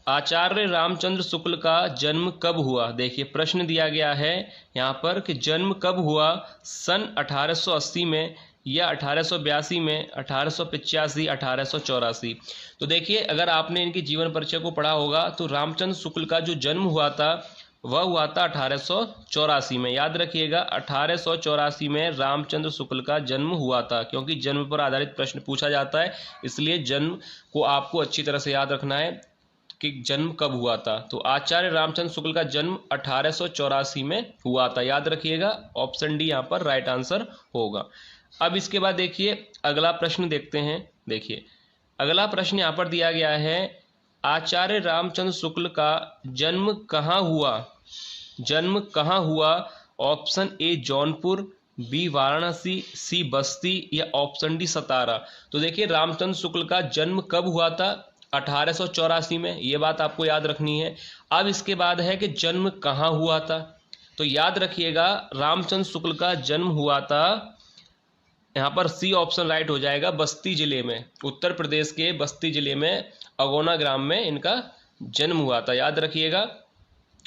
आचार्य रामचंद्र शुक्ल का जन्म कब हुआ? देखिए प्रश्न दिया गया है यहाँ पर कि जन्म कब हुआ, सन 1880 में या 1882 में, 1885, 1884। तो देखिए अगर आपने इनके जीवन परिचय को पढ़ा होगा तो रामचंद्र शुक्ल का जो जन्म हुआ था वह हुआ था 1884 में। याद रखिएगा 1884 में रामचंद्र शुक्ल का जन्म हुआ था, क्योंकि जन्म पर आधारित प्रश्न पूछा जाता है, इसलिए जन्म को आपको अच्छी तरह से याद रखना है कि जन्म कब हुआ था। तो आचार्य रामचंद्र शुक्ल का जन्म 1884 में हुआ था। याद रखिएगा ऑप्शन डी यहाँ पर राइट आंसर होगा। अब इसके बाद देखिए अगला प्रश्न देखते हैं। देखिए अगला प्रश्न यहाँ पर दिया गया है, आचार्य रामचंद्र शुक्ल का जन्म कहाँ हुआ? जन्म कहाँ हुआ? Option A Jaunpur, B Varanasi, C Basti या ऑप्शन डी सतारा। तो देखिए रामचंद्र शुक्ल का जन्म कब हुआ था? 1884 में, ये बात आपको याद रखनी है। अब इसके बाद है कि जन्म कहाँ हुआ था, तो याद रखिएगा रामचंद्र शुक्ल का जन्म हुआ था, यहाँ पर सी ऑप्शन राइट हो जाएगा, बस्ती जिले में, उत्तर प्रदेश के बस्ती जिले में अगोना ग्राम में इनका जन्म हुआ था। याद रखिएगा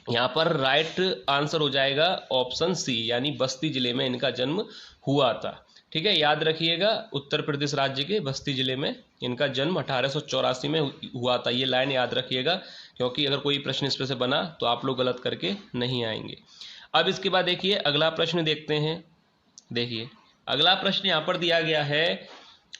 यहाँ पर राइट आंसर हो जाएगा ऑप्शन सी, यानी बस्ती जिले में इनका जन्म हुआ था। ठीक है, याद रखिएगा उत्तर प्रदेश राज्य के बस्ती जिले में इनका जन्म 1884 में हुआ था। ये लाइन याद रखिएगा, क्योंकि अगर कोई प्रश्न इस पर से बना तो आप लोग गलत करके नहीं आएंगे। अब इसके बाद देखिए अगला प्रश्न देखते हैं। देखिए अगला प्रश्न यहाँ पर दिया गया है,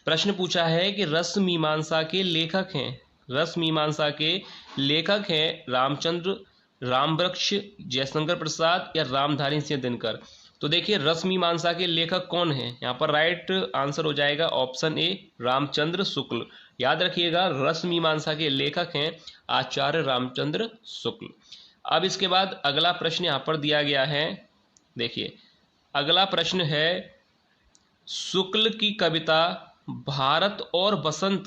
प्रश्न पूछा है कि रस मीमांसा के लेखक हैं, रस मीमांसा के लेखक हैं रामचंद्र, रामवृक्ष, जयशंकर प्रसाद या रामधारी सिंह दिनकर। तो देखिए रस मीमांसा के लेखक कौन हैं? यहाँ पर राइट आंसर हो जाएगा ऑप्शन ए रामचंद्र शुक्ल। याद रखिएगा रस मीमांसा के लेखक हैं आचार्य रामचंद्र शुक्ल। अब इसके बाद अगला प्रश्न यहाँ पर दिया गया है। देखिए अगला प्रश्न है, शुक्ल की कविता भारत और बसंत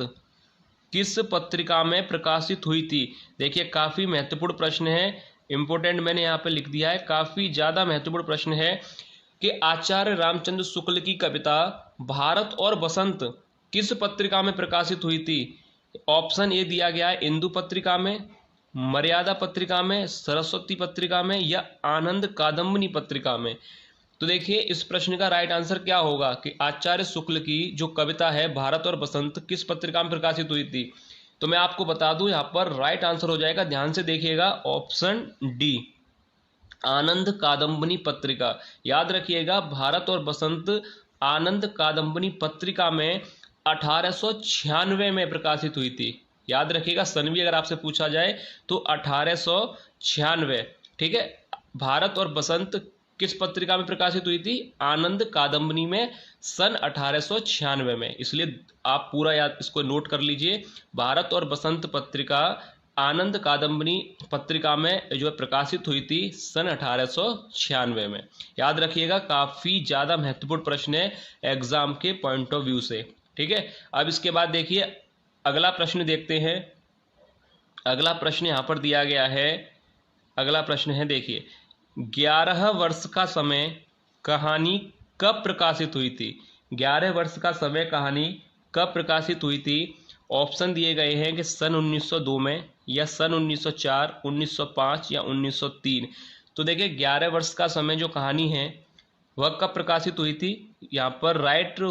किस पत्रिका में प्रकाशित हुई थी? देखिए काफ़ी महत्वपूर्ण प्रश्न है, इम्पोर्टेंट मैंने यहाँ पे लिख दिया है, काफ़ी ज़्यादा महत्वपूर्ण प्रश्न है कि आचार्य रामचंद्र शुक्ल की कविता भारत और बसंत किस पत्रिका में प्रकाशित हुई थी? ऑप्शन ए दिया गया है इंदु पत्रिका में, मर्यादा पत्रिका में, सरस्वती पत्रिका में या आनंद कादम्बनी पत्रिका में। तो देखिए इस प्रश्न का राइट आंसर क्या होगा कि आचार्य शुक्ल की जो कविता है भारत और बसंत किस पत्रिका में प्रकाशित हुई थी? तो मैं आपको बता दूं यहाँ पर राइट आंसर हो जाएगा, ध्यान से देखिएगा, ऑप्शन डी आनंद कादम्बनी पत्रिका। याद रखिएगा भारत और बसंत आनंद कादम्बनी पत्रिका में 1896 में प्रकाशित हुई थी। याद रखिएगा सन भी अगर आपसे पूछा जाए तो 1896। ठीक है, भारत और बसंत किस पत्रिका में प्रकाशित हुई थी? आनंद कादम्बनी में सन 1896 में। इसलिए आप पूरा याद इसको नोट कर लीजिए, भारत और बसंत पत्रिका आनंद कादम्बनी पत्रिका में जो प्रकाशित हुई थी सन 1896 में। याद रखिएगा काफ़ी ज़्यादा महत्वपूर्ण प्रश्न है एग्जाम के पॉइंट ऑफ व्यू से। ठीक है, अब इसके बाद देखिए अगला प्रश्न देखते हैं। अगला प्रश्न यहाँ पर दिया गया है, अगला प्रश्न है देखिए, 11 वर्ष का समय कहानी कब प्रकाशित हुई थी? 11 वर्ष का समय कहानी कब प्रकाशित हुई थी? ऑप्शन दिए गए हैं कि सन 1902 में या सन 1904, 1905 या 1903। तो देखिए 11 वर्ष का समय जो कहानी है वह कब प्रकाशित हुई थी? यहाँ पर राइट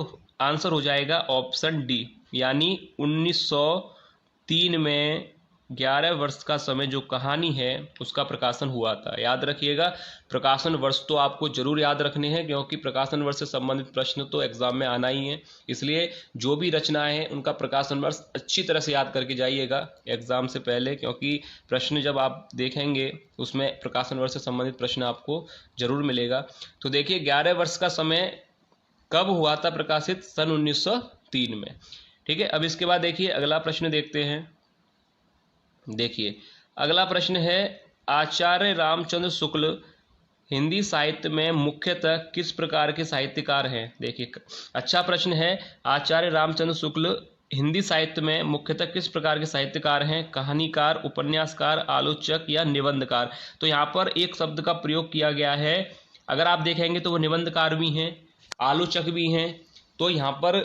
आंसर हो जाएगा ऑप्शन डी, यानी 1903 में 11 वर्ष का समय जो कहानी है उसका प्रकाशन हुआ था। याद रखिएगा प्रकाशन वर्ष तो आपको जरूर याद रखने हैं, क्योंकि प्रकाशन वर्ष से संबंधित प्रश्न तो एग्जाम में आना ही है। इसलिए जो भी रचनाएं हैं उनका प्रकाशन वर्ष अच्छी तरह से याद करके जाइएगा एग्जाम से पहले, क्योंकि प्रश्न जब आप देखेंगे उसमें प्रकाशन वर्ष से संबंधित प्रश्न आपको जरूर मिलेगा। तो देखिए 11 वर्ष का समय कब हुआ था प्रकाशित? सन 1903 में। ठीक है, अब इसके बाद देखिए अगला प्रश्न देखते हैं। देखिए अगला प्रश्न है, आचार्य रामचंद्र शुक्ल हिंदी साहित्य में मुख्यतः किस प्रकार के साहित्यकार हैं? देखिए अच्छा प्रश्न है, आचार्य रामचंद्र शुक्ल हिंदी साहित्य में मुख्यतः किस प्रकार के साहित्यकार हैं? कहानीकार, उपन्यासकार, आलोचक या निबंधकार। तो यहाँ पर एक शब्द का प्रयोग किया गया है, अगर आप देखेंगे तो वो निबंधकार भी हैं, आलोचक भी हैं। तो यहाँ पर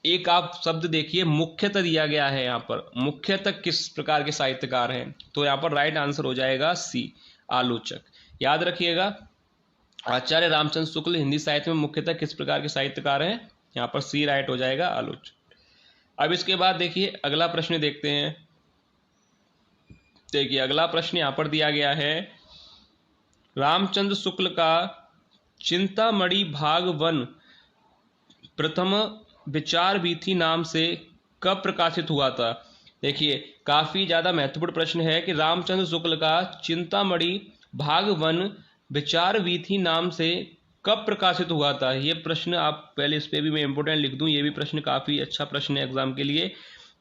एक आप शब्द देखिए, मुख्यतः दिया गया है यहाँ पर, मुख्यतः किस प्रकार के साहित्यकार हैं, तो यहाँ पर राइट आंसर हो जाएगा सी, आलोचक। याद रखिएगा, आचार्य रामचंद्र शुक्ल हिंदी साहित्य में मुख्यतः किस प्रकार के साहित्यकार हैं, यहाँ पर सी राइट हो जाएगा, आलोचक। अब इसके बाद देखिए अगला प्रश्न देखते हैं। देखिए अगला प्रश्न यहाँ पर दिया गया है, रामचंद्र शुक्ल का चिंतामणि भाग 1 प्रथम विचार वीथी नाम से कब प्रकाशित हुआ था। देखिए काफी ज्यादा महत्वपूर्ण प्रश्न है कि रामचंद्र शुक्ल का चिंतामणि भाग 1 विचार वीथी नाम से कब प्रकाशित हुआ था। ये प्रश्न आप पहले इस पे भी मैं इंपोर्टेंट लिख दूं, ये भी प्रश्न काफी अच्छा प्रश्न है एग्जाम के लिए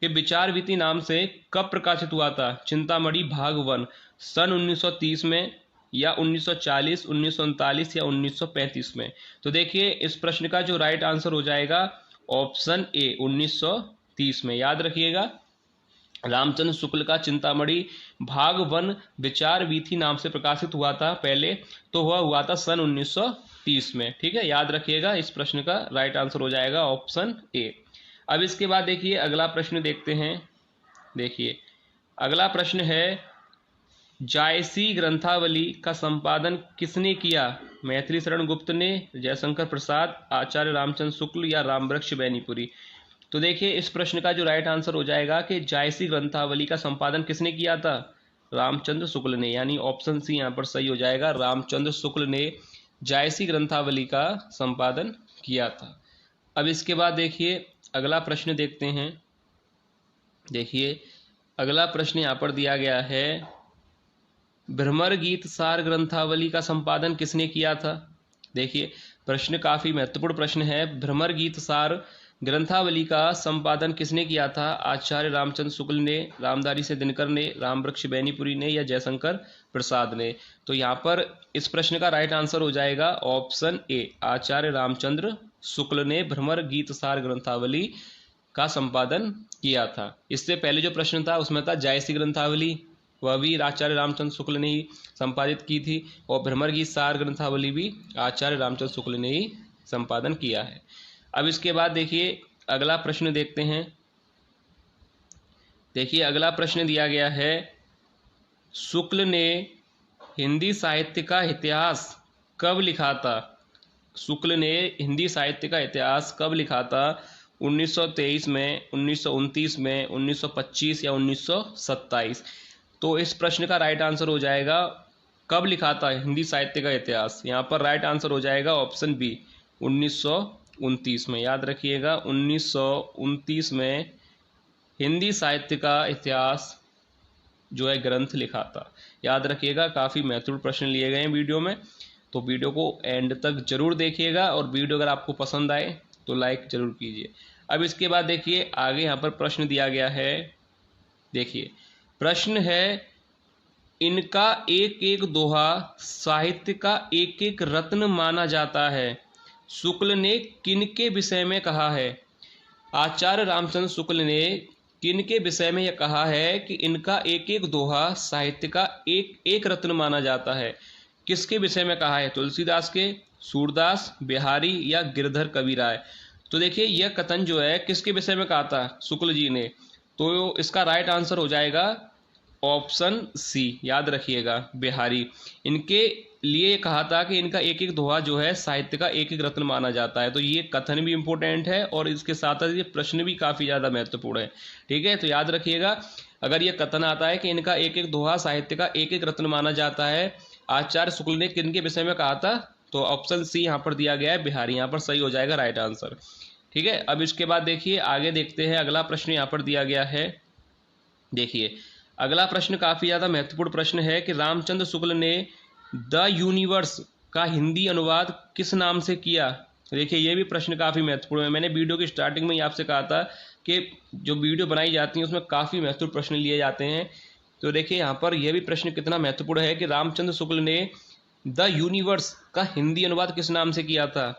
कि विचार वीथी नाम से कब प्रकाशित हुआ था चिंतामणि भाग 1, सन 1930 में या 1940, 1939 या 1935 में। तो देखिए इस प्रश्न का जो राइट आंसर हो जाएगा ऑप्शन ए, 1930 में। याद रखिएगा, रामचंद्र शुक्ल का चिंतामणि भाग 1 विचार वीथी नाम से प्रकाशित हुआ था पहले, तो वह हुआ था सन 1930 में। ठीक है, याद रखिएगा, इस प्रश्न का राइट आंसर हो जाएगा ऑप्शन ए। अब इसके बाद देखिए अगला प्रश्न देखते हैं। देखिए अगला प्रश्न है, जायसी ग्रंथावली का संपादन किसने किया। मैथिली शरण गुप्त ने, जयशंकर प्रसाद, आचार्य रामचंद्र शुक्ल या रामवृक्ष बैनीपुरी। तो देखिए इस प्रश्न का जो राइट आंसर हो जाएगा कि जायसी ग्रंथावली का संपादन किसने किया था, रामचंद्र शुक्ल ने, यानी ऑप्शन सी यहाँ पर सही हो जाएगा, रामचंद्र शुक्ल ने जायसी ग्रंथावली का संपादन किया था। अब इसके बाद देखिए अगला प्रश्न देखते हैं। देखिए अगला प्रश्न यहाँ पर दिया गया है, भ्रमर गीत सार ग्रंथावली का संपादन किसने किया था। देखिए प्रश्न काफी महत्वपूर्ण प्रश्न है, भ्रमर गीत सार ग्रंथावली का संपादन किसने किया था, आचार्य रामचंद्र शुक्ल ने, रामधारी से दिनकर ने, रामवृक्ष बैनीपुरी ने या जयशंकर प्रसाद ने। तो यहाँ पर इस प्रश्न का राइट आंसर हो जाएगा ऑप्शन ए, आचार्य रामचंद्र शुक्ल ने भ्रमर गीत सार ग्रंथावली का संपादन किया था। इससे पहले जो प्रश्न था उसमें था जायसी ग्रंथावली, वह भी आचार्य रामचंद्र शुक्ल ने ही संपादित की थी, और भ्रमर गीत सार ग्रंथावली भी आचार्य रामचंद्र शुक्ल ने ही संपादन किया है। अब इसके बाद देखिए अगला प्रश्न देखते हैं। देखिए अगला प्रश्न दिया गया है, शुक्ल ने हिंदी साहित्य का इतिहास कब लिखा था। शुक्ल ने हिंदी साहित्य का इतिहास कब लिखा था, 1923 में, 1929 में, 1925 या 1927। तो इस प्रश्न का राइट आंसर हो जाएगा, कब लिखा था हिंदी साहित्य का इतिहास। यहाँ पर राइट आंसर हो जाएगा ऑप्शन बी, 1929 में। याद रखिएगा, 1929 में हिंदी साहित्य का इतिहास जो है ग्रंथ लिखा था। याद रखिएगा, काफ़ी महत्वपूर्ण प्रश्न लिए गए हैं वीडियो में, तो वीडियो को एंड तक जरूर देखिएगा, और वीडियो अगर आपको पसंद आए तो लाइक जरूर कीजिए। अब इसके बाद देखिए आगे यहाँ पर प्रश्न दिया गया है। देखिए प्रश्न है, इनका एक एक दोहा साहित्य का एक एक रत्न माना जाता है, शुक्ल ने किनके विषय में कहा है। आचार्य रामचंद्र शुक्ल ने किनके विषय में यह कहा है कि इनका एक एक दोहा साहित्य का एक एक रत्न माना जाता है। किसके विषय में कहा है, तुलसीदास के, सूरदास, बिहारी या गिरधर कविराय। तो देखिए यह कथन जो है किसके विषय में कहा था, शुक्ल जी ने, तो इसका राइट आंसर हो जाएगा ऑप्शन सी। याद रखिएगा, बिहारी। इनके लिए कहा था कि इनका एक एक दोहा जो है साहित्य का एक एक रत्न माना जाता है। तो ये कथन भी इंपॉर्टेंट है और इसके साथ साथ ये प्रश्न भी काफी ज्यादा महत्वपूर्ण है। ठीक है, तो याद रखिएगा, अगर ये कथन आता है कि इनका एक एक दोहा साहित्य का एक एक रत्न माना जाता है, आचार्य शुक्ल ने किनके विषय में कहा था, तो ऑप्शन सी यहाँ पर दिया गया है, बिहारी। यहाँ पर सही हो जाएगा राइट आंसर। ठीक है, अब इसके बाद देखिए आगे देखते हैं, अगला प्रश्न यहाँ पर दिया गया है। देखिए अगला प्रश्न काफी ज्यादा महत्वपूर्ण प्रश्न है कि रामचंद्र शुक्ल ने द यूनिवर्स का हिंदी अनुवाद किस नाम से किया। देखिए ये भी प्रश्न काफी महत्वपूर्ण है। मैंने वीडियो की स्टार्टिंग में ही आपसे कहा था कि जो वीडियो बनाई जाती है उसमें काफी महत्वपूर्ण प्रश्न लिए जाते हैं। तो देखिए यहाँ पर यह भी प्रश्न कितना महत्वपूर्ण है कि रामचंद्र शुक्ल ने द यूनिवर्स का हिंदी अनुवाद किस नाम से किया था।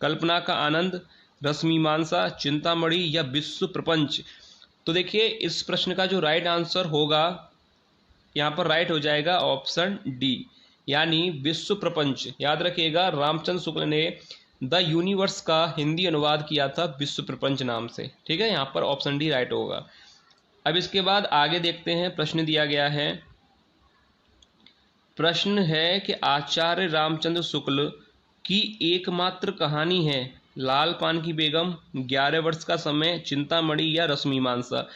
कल्पना का आनंद, रसमीमांसा, चिंतामणि या विश्व प्रपंच। तो देखिए इस प्रश्न का जो राइट आंसर होगा यहाँ पर राइट हो जाएगा ऑप्शन डी, यानी विश्व प्रपंच। याद रखिएगा, रामचंद्र शुक्ल ने द यूनिवर्स का हिंदी अनुवाद किया था विश्व प्रपंच नाम से। ठीक है, यहाँ पर ऑप्शन डी राइट होगा। अब इसके बाद आगे देखते हैं, प्रश्न दिया गया है। प्रश्न है कि आचार्य रामचंद्र शुक्ल की एकमात्र कहानी है लाल पान की बेगम, 11 वर्ष का समय, चिंतामणि या रश्मिमांसा।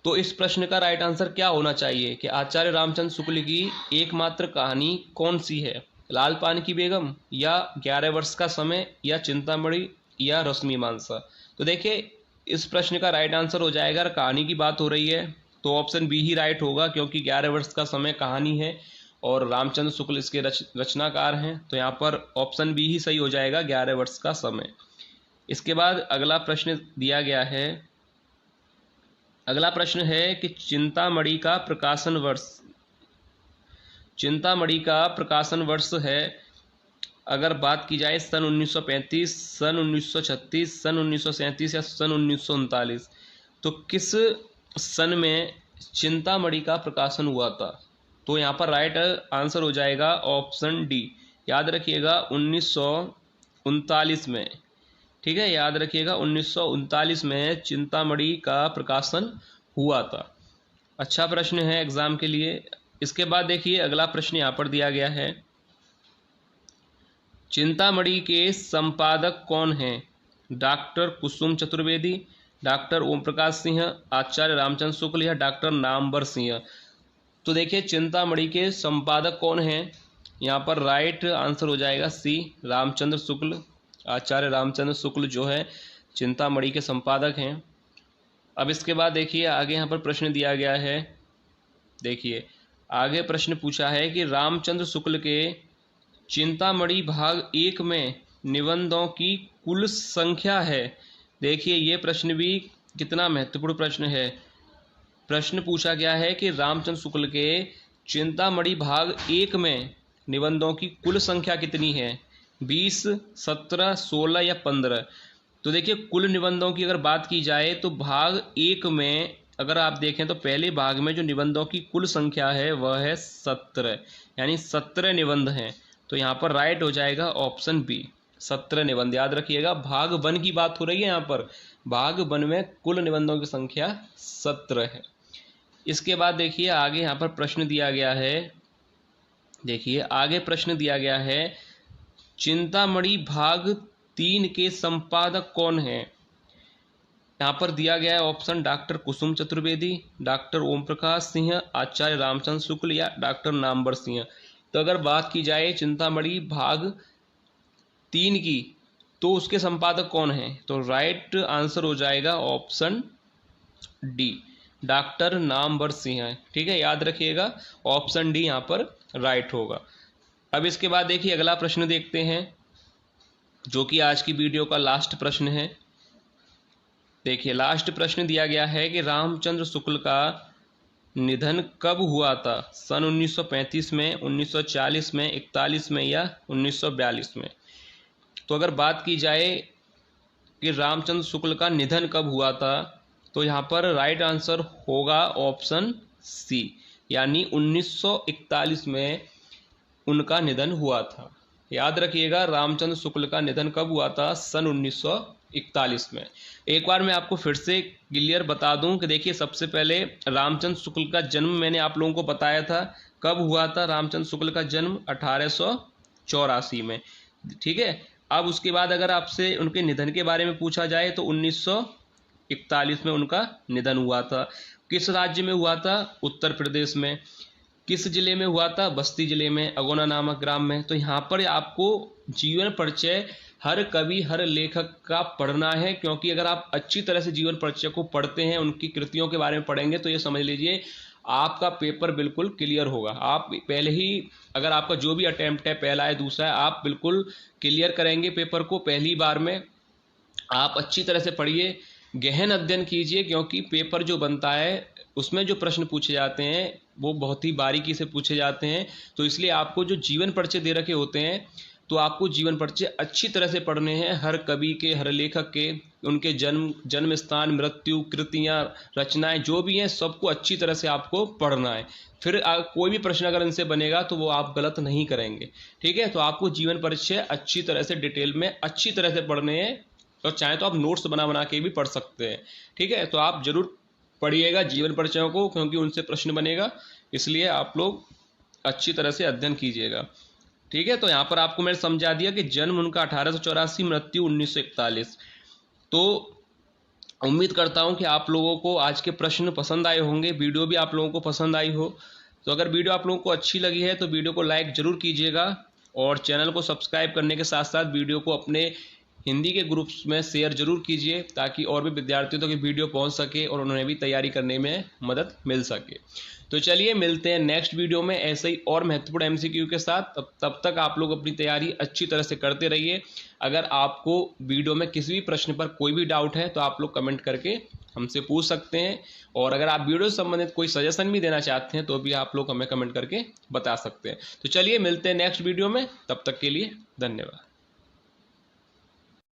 तो इस प्रश्न का राइट आंसर क्या होना चाहिए कि आचार्य रामचंद्र शुक्ल की एकमात्र कहानी कौन सी है, लाल पान की बेगम या 11 वर्ष का समय या चिंतामणि या रश्मिमांसा। तो देखिए इस प्रश्न का राइट आंसर हो जाएगा, अगर कहानी की बात हो रही है तो ऑप्शन बी ही राइट होगा, क्योंकि 11 वर्ष का समय कहानी है और रामचंद्र शुक्ल इसके रचनाकार हैं। तो यहाँ पर ऑप्शन बी ही सही हो जाएगा, 11 वर्ष का समय। इसके बाद अगला प्रश्न दिया गया है। अगला प्रश्न है कि चिंतामणि का प्रकाशन वर्ष है, अगर बात की जाए सन 1935, सन 1936, सन 1937 या सन 1939, तो किस सन में चिंतामणि का प्रकाशन हुआ था। तो यहाँ पर राइट आंसर हो जाएगा ऑप्शन डी, याद रखिएगा 1939 में। ठीक है, याद रखिएगा 1939 में चिंतामणि का प्रकाशन हुआ था। अच्छा प्रश्न है एग्जाम के लिए। इसके बाद देखिए अगला प्रश्न यहाँ पर दिया गया है, चिंतामणि के संपादक कौन हैं, डॉक्टर कुसुम चतुर्वेदी, डॉक्टर ओम प्रकाश सिंह, आचार्य रामचंद्र शुक्ल या डॉक्टर नामवर सिंह। तो देखिए चिंतामणि के संपादक कौन हैं, यहाँ पर राइट आंसर हो जाएगा सी, रामचंद्र शुक्ल। आचार्य रामचंद्र शुक्ल जो है चिंतामणि के संपादक हैं। अब इसके बाद देखिए आगे यहाँ पर प्रश्न दिया गया है। देखिए आगे प्रश्न पूछा है कि रामचंद्र शुक्ल के चिंतामणि भाग 1 में निबंधों की कुल संख्या है। देखिए ये प्रश्न भी कितना महत्वपूर्ण प्रश्न है। प्रश्न पूछा गया है कि रामचंद्र शुक्ल के चिंतामणि भाग 1 में निबंधों की कुल संख्या कितनी है, 20, 17, 16 या 15। तो देखिए कुल निबंधों की अगर बात की जाए तो भाग 1 में अगर आप देखें तो पहले भाग में जो निबंधों की कुल संख्या है वह है 17, यानी 17 निबंध हैं। तो यहाँ पर राइट हो जाएगा ऑप्शन बी, 17 निबंध। याद रखिएगा भाग 1 की बात हो रही है, यहाँ पर भाग 1 में कुल निबंधों की संख्या 17 है। इसके बाद देखिए आगे यहाँ पर प्रश्न दिया गया है। देखिए आगे प्रश्न दिया गया है, चिंतामणि भाग 3 के संपादक कौन हैं। यहाँ पर दिया गया है ऑप्शन डॉक्टर कुसुम चतुर्वेदी, डॉक्टर ओम प्रकाश सिंह, आचार्य रामचंद्र शुक्ल या डॉक्टर नामवर सिंह। तो अगर बात की जाए चिंतामणि भाग 3 की तो उसके संपादक कौन हैं, तो राइट आंसर हो जाएगा option D, doctor Namvar Singh है। ठीक है, याद रखिएगा ऑप्शन डी यहाँ पर राइट होगा। अब इसके बाद देखिए अगला प्रश्न देखते हैं, जो कि आज की वीडियो का लास्ट प्रश्न है। देखिए लास्ट प्रश्न दिया गया है कि रामचंद्र शुक्ल का निधन कब हुआ था, सन 1935 में, 1940 में, 41 में या 1942 में। तो अगर बात की जाए कि रामचंद्र शुक्ल का निधन कब हुआ था, तो यहाँ पर राइट आंसर होगा ऑप्शन सी, यानी 1941 में उनका निधन हुआ था। याद रखिएगा रामचंद्र शुक्ल का निधन कब हुआ था, सन 1941 में। एक बार मैं आपको फिर से क्लियर बता दूं कि देखिए सबसे पहले रामचंद्र शुक्ल का जन्म मैंने आप लोगों को बताया था, कब हुआ था रामचंद्र शुक्ल का जन्म, 1884 में। ठीक है, अब उसके बाद अगर आपसे उनके निधन के बारे में पूछा जाए तो 1941 में उनका निधन हुआ था। किस राज्य में हुआ था, उत्तर प्रदेश में। किस जिले में हुआ था, बस्ती जिले में, अगोना नामक ग्राम में। तो यहाँ पर आपको जीवन परिचय हर कवि हर लेखक का पढ़ना है, क्योंकि अगर आप अच्छी तरह से जीवन परिचय को पढ़ते हैं, उनकी कृतियों के बारे में पढ़ेंगे, तो ये समझ लीजिए आपका पेपर बिल्कुल क्लियर होगा। आप पहले ही अगर आपका जो भी अटेम्प्ट है, पहला है दूसरा है, आप बिल्कुल क्लियर करेंगे पेपर को पहली बार में। आप अच्छी तरह से पढ़िए, गहन अध्ययन कीजिए, क्योंकि पेपर जो बनता है उसमें जो प्रश्न पूछे जाते हैं वो बहुत ही बारीकी से पूछे जाते हैं। तो इसलिए आपको जो जीवन परिचय दे रखे होते हैं, तो आपको जीवन परिचय अच्छी तरह से पढ़ने हैं, हर कवि के हर लेखक के, उनके जन्म स्थान, मृत्यु, कृतियाँ, रचनाएं जो भी हैं सबको अच्छी तरह से आपको पढ़ना है। फिर कोई भी प्रश्न अगर इनसे बनेगा तो वो आप गलत नहीं करेंगे। ठीक है, तो आपको जीवन परिचय अच्छी तरह से डिटेल में अच्छी तरह से पढ़ने हैं, और चाहे तो आप नोट्स बना बना के भी पढ़ सकते हैं। ठीक है, तो आप जरूर पढ़िएगा जीवन परिचयों को, क्योंकि उनसे प्रश्न बनेगा, इसलिए आप लोग अच्छी तरह से अध्ययन कीजिएगा। ठीक है, तो यहाँ पर आपको मैंने समझा दिया कि जन्म उनका 1884, मृत्यु 1941। तो उम्मीद करता हूँ कि आप लोगों को आज के प्रश्न पसंद आए होंगे, वीडियो भी आप लोगों को पसंद आई हो। तो अगर वीडियो आप लोगों को अच्छी लगी है तो वीडियो को लाइक ज़रूर कीजिएगा, और चैनल को सब्सक्राइब करने के साथ साथ वीडियो को अपने हिंदी के ग्रुप्स में शेयर जरूर कीजिए, ताकि और भी विद्यार्थियों तक वीडियो पहुंच सके और उन्हें भी तैयारी करने में मदद मिल सके। तो चलिए मिलते हैं नेक्स्ट वीडियो में ऐसे ही और महत्वपूर्ण एमसीक्यू के साथ। तब तक आप लोग अपनी तैयारी अच्छी तरह से करते रहिए। अगर आपको वीडियो में किसी भी प्रश्न पर कोई भी डाउट है तो आप लोग कमेंट करके हमसे पूछ सकते हैं, और अगर आप वीडियो से संबंधित कोई सजेशन भी देना चाहते हैं तो भी आप लोग हमें कमेंट करके बता सकते हैं। तो चलिए मिलते हैं नेक्स्ट वीडियो में, तब तक के लिए धन्यवाद।